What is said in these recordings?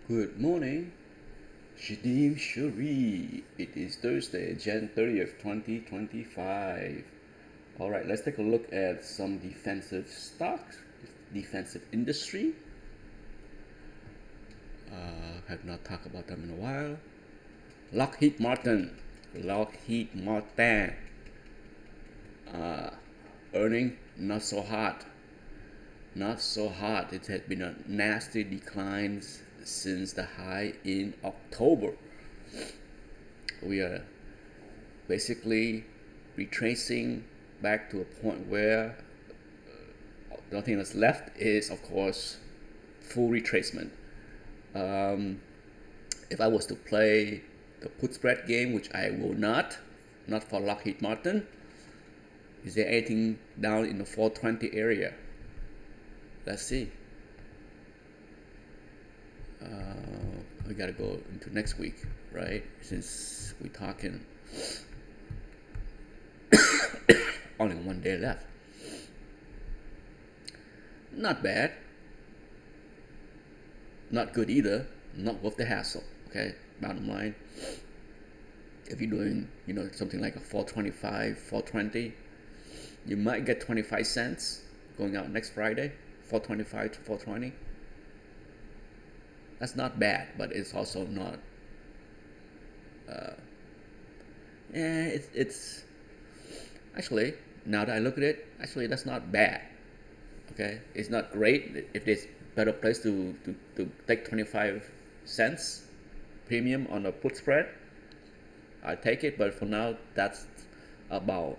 Good morning, Shadim Shuri. It is Thursday, Jan 30th, 2025. All right, let's take a look at some defensive stocks, defensive industry. Have not talked about them in a while. Lockheed Martin. Lockheed Martin. Earning not so hot. Not so hot. It has been a nasty decline since the high in October. We are basically retracing back to a point where the only thing that's left is, of course, full retracement. If I was to play the put spread game, which I will not for Lockheed Martin, is there anything down in the 420 area? Let's see. We gotta go into next week, right? Since we're talking only one day left. Not bad. Not good either. Not worth the hassle. Okay, bottom line. If you're doing, something like a 425, 420, you might get 25 cents going out next Friday. 425 to 420. That's not bad, but it's also not. It's actually, now that I look at it, actually that's not bad. Okay, it's not great. If there's better place to take 25 cents premium on a put spread, I take it. But for now, that's about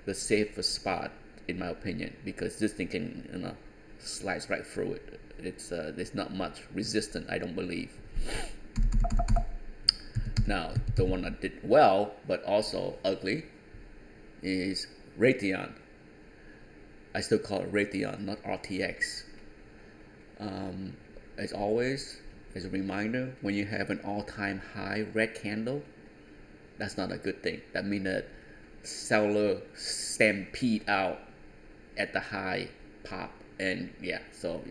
the safest spot in my opinion, because this thing can slice right through it. There's not much resistance, I don't believe. Now, the one that did well but also ugly is Raytheon. I still call it Raytheon, not RTX. As always, as a reminder, when you have an all-time high red candle, that's not a good thing. That means that seller stampede out at the high pop, and yeah, so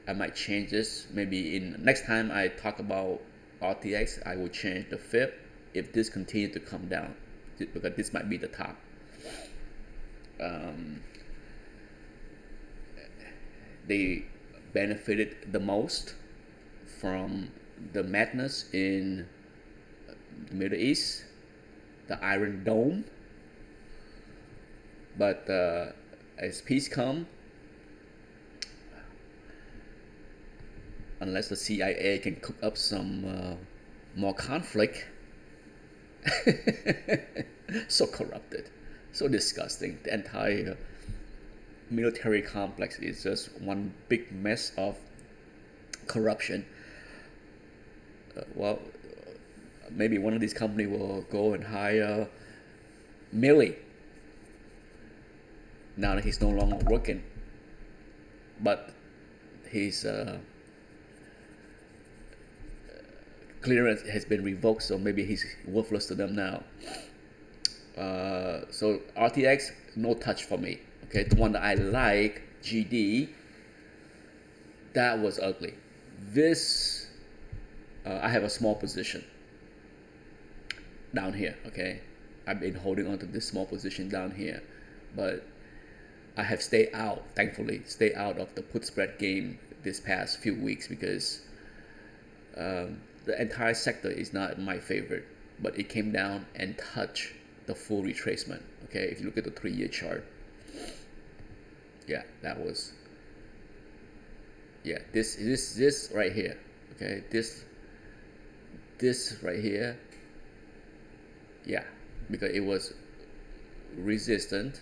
I might change this. Maybe in next time I talk about RTX, I will change the fib if this continues to come down, because this might be the top. They benefited the most from the madness in the Middle East, the Iron Dome. But as peace comes, unless the CIA can cook up some more conflict, so corrupted, so disgusting. The entire military complex is just one big mess of corruption. Well, maybe one of these companies will go and hire Milley now that he's no longer working, but his clearance has been revoked, so maybe he's worthless to them now. So RTX, no touch for me. Okay, the one that I like, GD, that was ugly. This, I have a small position down here. Okay, I've been holding on to this small position down here, but I have stayed out, thankfully, stay out of the put spread game this past few weeks, because the entire sector is not my favorite, but it came down and touched the full retracement. Okay, if you look at the 3-year chart, yeah, that was, yeah, this right here. Okay, this right here, yeah, because it was resistant,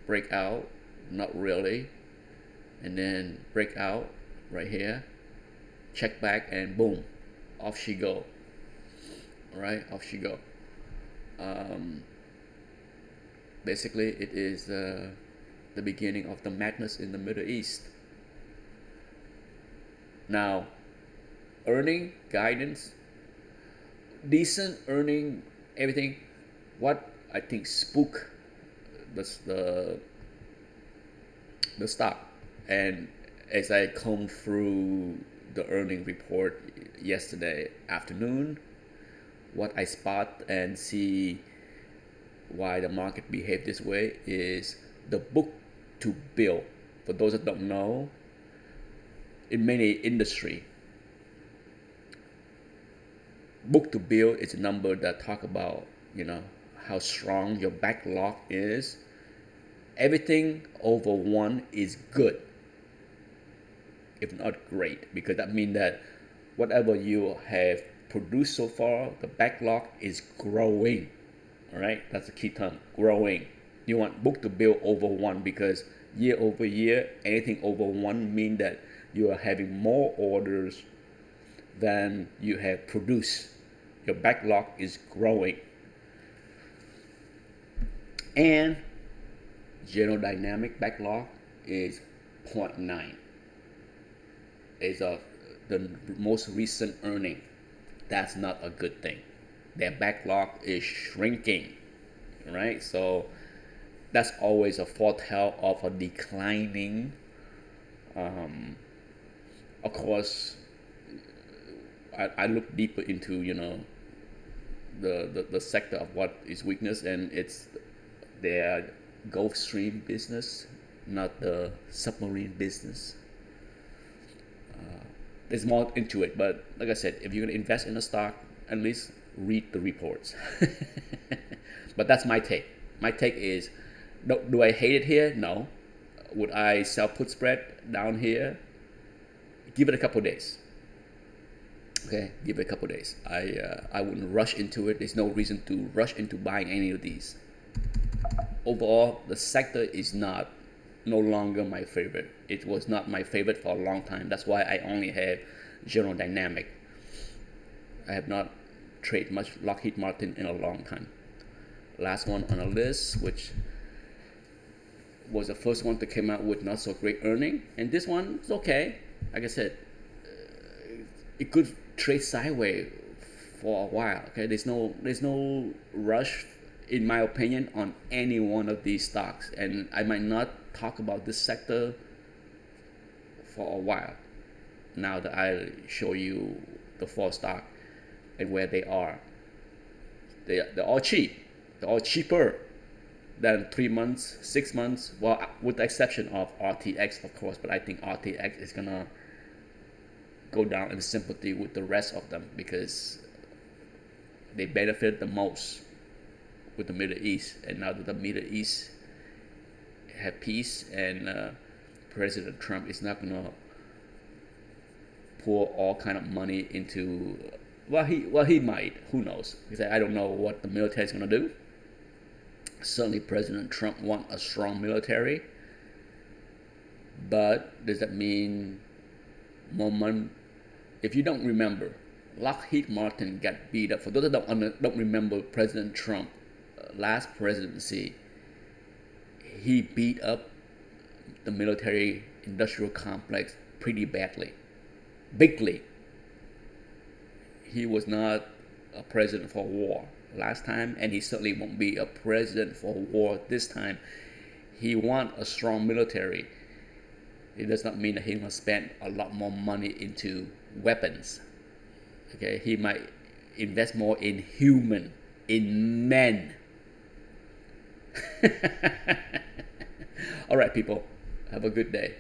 breakout, not really, and then breakout right here, check back, and boom, off she go. All right, off she go. Basically, it is the beginning of the madness in the Middle East. Now, earning guidance, decent earning, everything. What I think spook the stock, and as I combed through the earning report yesterday afternoon, what I spot and see why the market behaved this way is the book to bill. For those that don't know, in many industry, book to bill is a number that talk about, how strong your backlog is. Everything over one is good, if not great, because that means that whatever you have produced so far, the backlog is growing. All right, that's the key term, growing. You want book to bill over one because year over year, anything over one means that you are having more orders than you have produced. Your backlog is growing. And general dynamic backlog is 0.9. Is the most recent earning. That's not a good thing. Their backlog is shrinking, right? So that's always a foretell of a declining. Of course, I look deeper into the sector of what is weakness, and it's their Gulf Stream business, not the submarine business. There's more into it, but like I said, if you're gonna invest in a stock, at least read the reports. But that's my take. My take is, do I hate it here? No. Would I sell put spread down here? Give it a couple days. Okay, give it a couple days. I wouldn't rush into it. There's no reason to rush into buying any of these. Overall, the sector is no longer my favorite. It was not my favorite for a long time. That's why I only have General Dynamic. I have not traded much Lockheed Martin in a long time. Last one on the list, which was the first one to come out with not so great earning, and this one is okay. Like I said, it could trade sideways for a while. Okay, there's no rush, in my opinion, on any one of these stocks, and I might not talk about this sector for a while. Now that I show you the 4 stock and where they are, they're all cheap. They're all cheaper than 3 months, 6 months. Well, with the exception of RTX, of course, but I think RTX is gonna go down in sympathy with the rest of them because they benefit the most with the Middle East, and now that the Middle East have peace, and President Trump is not gonna pour all kind of money into. Well, he might. Who knows? Because I don't know what the military is gonna do. Certainly, President Trump wants a strong military, but does that mean more money? If you don't remember, Lockheed Martin got beat up. For those that don't remember President Trump last presidency, he beat up the military industrial complex pretty badly, bigly. He was not a president for war last time, and he certainly won't be a president for war this time. He wants a strong military. It does not mean that he must spend a lot more money into weapons. Okay, he might invest more in men. All right, people, have a good day.